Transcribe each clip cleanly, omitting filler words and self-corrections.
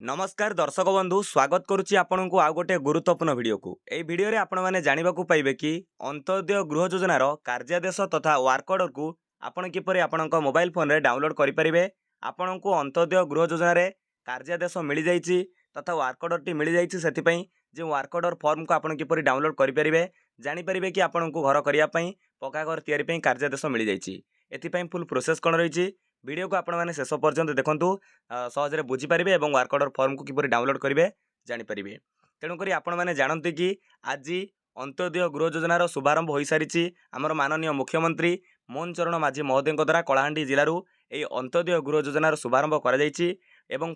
नमस्कार दर्शक बंधु स्वागत करुच्ची आपण को आउ गोटे गुरुत्वपूर्ण भिडियो को यही भिडियो आपण मैंने जानवा पाइबे कि अंत्योदय गृह योजनार कार्यादेश तथा वर्क ऑर्डर को आपण किपर आपण मोबाइल फोन रे डाउनलोड करेंगे। आपण को अंत्योदय गृह योजन कार्यादेश मिल जाइए तथा वर्क ऑर्डर टी मिल जाइए जो वर्क ऑर्डर फॉर्म को आपण किपर डाउनलोड करेंगे जानीपारे कि आपण को घर करने पक्का घर या कार्यादेश मिल जाइए फुल प्रोसेस कौन रही वीडियो को आपण मैंने शेष पर्यंत देखूँ सहजरे बुझीपारे और वर्क ऑर्डर फॉर्म को किपर डाउनलोड करेंगे जानीपारे। तेणुक आपण मैंने जानते कि आज अंत्योदय गृह योजनार शुभारंभ हो सारी आमर माननीय मुख्यमंत्री मोहन चरण माझी महोदय द्वारा कलाहांडी जिलूर यह अंत्योदय गृह योजनार शुभारंभ कर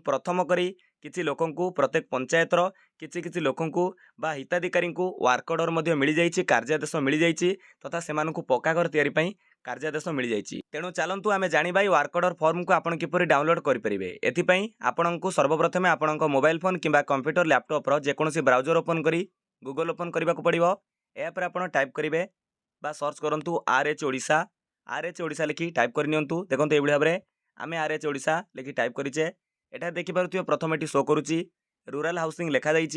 प्रथम करी किसी लोकंकु प्रत्येक पंचायतर किसी लोकंकु बा हिताधिकारी को वर्क ऑर्डर मिल जाइए कार्यादेश मिल जाइए तथा से पक्का घर तैयारी कार्यादेश मिल जाइए। तेणु चलतु आम जाना वर्क ऑर्डर फॉर्म को आपण किपर डाउनलोड करेंगे। एथिपाई आपंक सर्वप्रथमे आपण मोबाइल फोन किंबा कंप्यूटर लैपटॉप जेकोसी ब्राउजर ओपन करी गूगल ओपन करने को पड़ो। यापर आप टाइप करेंगे बा सर्च करूँ RH ओडिशा लिखि टाइप करनी देखो ये भाव में आम RH ओडिशा लिखि टाइप करें। एटा देखिपे प्रथम ये शो करुच्ची रूराल हाउसिंग लिखाई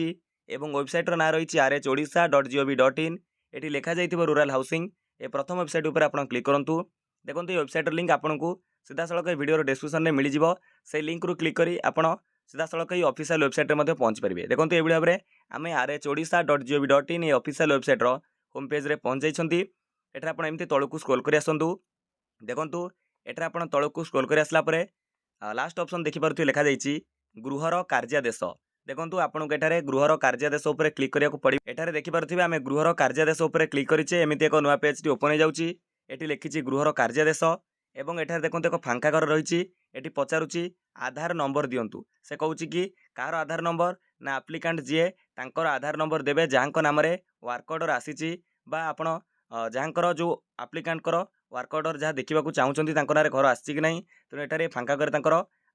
और वेबसाइटर ना रही RHODISA.gov.in ये लिखाई रूराल हाउसिंग ये प्रथम वेबसाइट उपर आप क्लिक करूँ। देखो ये वेबसाइट लिंक आपन को सीधा सड़क वीडियो डिस्क्रिप्शन में मिल जाव से लिंक रू क्लिक करी आपन सीधा सड़क ये ऑफिशियल वेबसाइट में पहुंच पारे। देखो ये भाव में आम RHODISA.gov.in ये ऑफिशियल वेबसाइट होम पेज रे पहुंच जाइए। एठार आप एमती तलू स्क्रॉल कर आसतु देखु एठार आप तलू स्क्रॉल कर आसला लास्ट ऑप्शन देखिपे लिखा गृहर कार्यादेश। देखो आपको एठारे गृहर कार्यादेश उपर क्लिक करिया को पड़ी। एठारे देखिपे आम गृहर कार्यादेश उपर क्लिक करें एमती एक नुआ पेज टी ओपन हो जाऊँगी। ये लिखी गृहर कार्यादेश एवं एठारे देखो एक फांका घर रही ये पचारुची आधार नंबर दिंतु से कहूँ कि कार आधार नंबर ना आप्लिकांट जीए तांकर आधार नंबर देवे जहाँ नाम वर्क ऑर्डर आसी आपण जहाँकर जो आप्लिकांट वर्क ऑर्डर जहाँ देखा चाहूँगी ना घर आसी कि ना तेणु एठारे फांका घर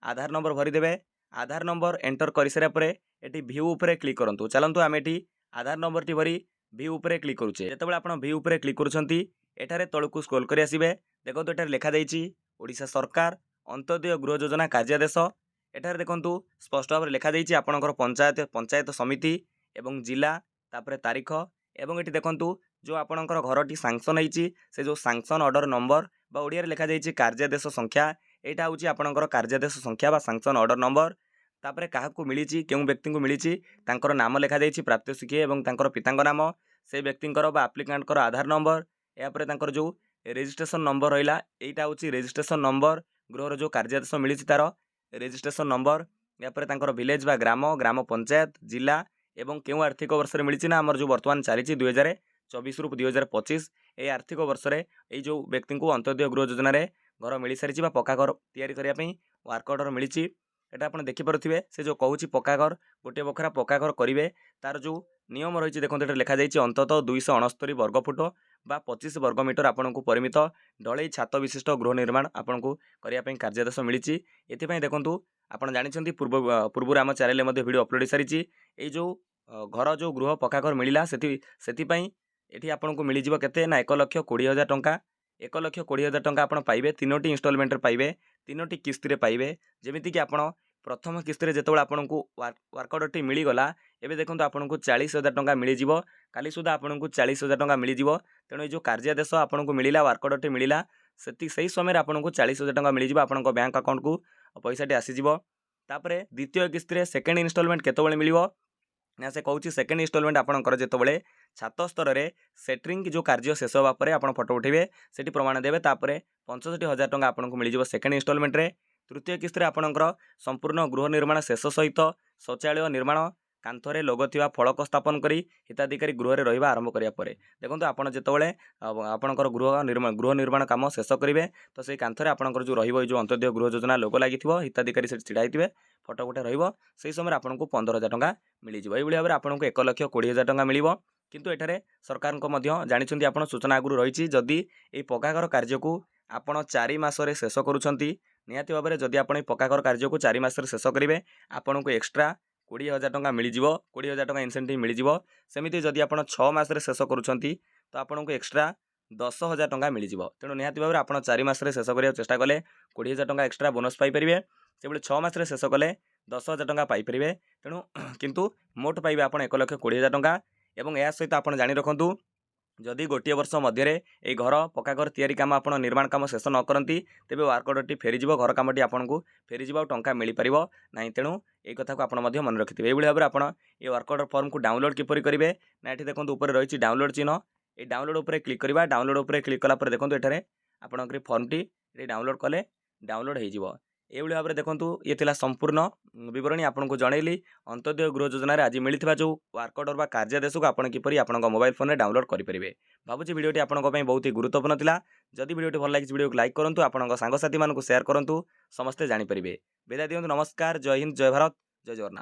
आधार नंबर भरीदेवे। आधार नंबर एंटर कर सारापर ये भ्यू उपर क्लिक करूँ। चलतु आम ये आधार नंबर टी भरी भ्यू उपर क्लिक करुचे। जो आप भ्यू उपर क्लिक करुँचे तलू स्क्रॉल कर आसबे देखो ये लिखा ओडिशा सरकार अंत्योदय गृह योजना कार्यादेश। एठार देखो स्पष्ट भाव में लिखा आपणकर पंचायत समिति एवं जिला तापर तारीख एवं ये देखूँ जो आपणकर घरटी सांक्शन होती से जो सांक्शन ऑर्डर नंबर बा ओडिया लिखा कार्यादेश संख्या यहाँ हूँ आपणकर कार्यादेश संख्या बा सांक्शन ऑर्डर नंबर तापर क्या मिली क्यों व्यक्ति को मिली नाम लिखा प्राप्त शिखी एवं पिता नाम से व्यक्तिर बा आप्लिकांट आधार नंबर यापर जो रेजिस्ट्रेशन नंबर रहा यहाँ हूँ रेजिस्ट्रेशन नंबर गृहर जो कार्यादेश मिली तार रेजिस्ट्रेशन नंबर यापर विलेज बा ग्राम ग्राम पंचायत जिला एवं क्यों आर्थिक वर्ष में मिली आमर जो बर्तमान चली 2024 रु 2025 ये आर्थिक वर्ष में ये जो व्यक्ति को अंत्योदय गृह योजन घर मिल सारी पक्का घर तैयारी करने वर्क ऑर्डर मिली। एटा आप देखिपे से जो कहूँ पक्का घर गोटे बखरा पक्का घर करेंगे तार जो नियम रही देखो ये लिखा अंततः 269 वर्गफुट बा 25 वर्गमीटर आपन को परिमित डलई छात विशिष्ट गृह निर्माण आपन को करने कार्यादेश मिली। ये देखूँ आपड़ जानते पूर्व आम चैनल में वीडियो अपलोड सारी ये जो घर जो गृह पक्का घर मिलला से ये आपन को मिल जाते ना 1,20,000 टंका 1,20,000 टंका आप पाइबे 3टी इनस्टलमेंट पाइबे 3टी किस्ती पाइबे। जमीक आप प्रथम किस्ती जो आपन को वर्क ऑर्डर टी मिलगला एवं देखो आपन को 40,000 टंका मिल काली सुधा आपन को 40,000 टंका मिल तेणु जो कार्यादेश आपन को मिलला वर्क ऑर्डर टी मिलला से समय आपन को 40,000 टंका मिल आपन बैंक अकाउंट को पैसाटी आसीज। द्वितीय किस्ती सेकेंड इनस्टलमेंट केतबेले मिलिबो ना से कहूँ सेकेंड इनस्टलमेंट आपंकर जितेबाला छात स्तर में सेट्रिंग जो कार्य शेष होगापर आप फोटो उठेबे से प्रमाण देवे 65,000 टंका आपको मिल सेकेंड इनस्टलमेंट रे। तृतीय किस्ती आपंकर संपूर्ण गृह निर्माण शेष सहित शौचालय निर्माण कांथरे लोगो थिबा फलक स्थापन करी हिताधिकारी गृह रे रहिबा आरंभ करिया परे देखो आपण जितेबाला आपंकर गृह निर्माण काम शेष करेंगे तो से कांथरे आपंकर जो रही जो अंत्योदय गृह योजना लोगो लगी हिताधिकारी से छिड़ा होते फोटो गोटे रही समय आपको 15,000 टंका मिल जाए। भाव में आपको 1,20,000 टंका मिल किंतु एठारे सरकार जानते आप सूचना आगु रही जदि ये पक्का घर कार्य को आपड़ 4 मासरे शेष करुँच निहाती भाव में जदि आप पक्का घर कार्य को 4 मासरे शेष करेंगे आपन को एक्सट्रा 20,000 टंका मिल 20,000 टंका इनसेंटिव मिल सेमती जदि आप 6 मासरे शेष करुँच तो आपन को एक्सट्रा 10,000 टंका मिल तेणु निहाती भाव में आप 4 मासरे शेष करने चेष्टा कले 20,000 टंका एक्सट्रा बोनस पाइपर से 6 मासरे शेष कले 10,000 ଟଙ୍କା ପାଇପାରିବେ। ତେଣୁ କିନ୍ତୁ ମୋଟ ପାଇବେ ଆପଣ 1,20,000 ଟଙ୍କା। ଏବଂ ଏହା ସହିତ ଆପଣ ଜାଣି ରଖନ୍ତୁ, ଯଦି ଗୋଟିଏ ବର୍ଷ ମଧ୍ୟରେ ଏହି ଘର ପକ୍କା ଘର ତିଆରି କାମ ଆପଣ ନିର୍ମାଣ କାମ ଶେଷ ନ କରନ୍ତି, ତେବେ ୱାର୍କ ଅର୍ଡ଼ରଟି ଫେରିଯିବ, ଘର କାମଟି ଆପଣଙ୍କୁ ଫେରିଯିବ ଆଉ ଟଙ୍କା ମିଳିପାରିବ ନାହିଁ। ତେଣୁ ଏହି କଥାକୁ ଆପଣ ମଧ୍ୟ ମନେ ରଖିଥିବେ। ଏଇଭଳି ଭାବରେ ଆପଣ এই ୱାର୍କ ଅର୍ଡ଼ର ଫର୍ମକୁ ଡାଉନଲୋଡ଼ କିପରି କରିବେ ନା, ଏଠି ଦେଖନ୍ତୁ ଉପରେ ରହିଛି ଡାଉନଲୋଡ଼ ଚିହ୍ନ। এই ଡାଉନଲୋଡ଼ ଉପରେ କ୍ଲିକ୍ କରିବା। ଡାଉନଲୋଡ଼ ଉପରେ କ୍ଲିକ୍ କଲା ପରେ ଦେଖନ୍ତୁ ଏଠାରେ ଆପଣଙ୍କର ଫର୍ମଟି ଏଠି ଡାଉନଲୋଡ଼ କଲେ ଡାଉନଲୋଡ଼ ହେଇଯିବ। ଏଇଭଳି ଭାବରେ ଦେଖନ୍ତୁ ଇଏ ଥିଲା ସମ୍ପୂର୍ଣ୍ଣ ବିବରଣୀ ଆପଣଙ୍କୁ ଜଣେଇଲି ଅନ୍ତୋଦୟ ଗୃହ ଯୋଜନାରେ ଆଜି ମିଳିଥିବା ଯେଉଁ ୱାର୍କ ଅର୍ଡ଼ର ବା କାର୍ଯ୍ୟାଦେଶକୁ ଆପଣ କିପରି ଆପଣଙ୍କ ମୋବାଇଲ ଫୋନରେ ଡାଉନଲୋଡ଼ କରିପାରିବେ। ଭାବୁଛି ଭିଡ଼ିଓଟି ଆପଣଙ୍କ ପାଇଁ ବହୁତ ହି ଗୁରୁତ୍ୱପୂର୍ଣ୍ଣ ଥିଲା। ଯଦି ଭିଡ଼ିଓଟି ଭଲ ଲାଗିଛି ଭିଡ଼ିଓକୁ ଲାଇକ୍ କରନ୍ତୁ, ଆପଣଙ୍କ ସାଙ୍ଗସାଥୀମାନଙ୍କୁ ସେୟାର କରନ୍ତୁ, ସମସ୍ତେ ଜାଣିପାରିବେ। ବିଦାୟ ଦିଅନ୍ତୁ, ନମସ୍କାର, ଜୟ ହିନ୍ଦ, ଜୟ ଭାରତ, ଜୟ ଜଗନ୍ନାଥ।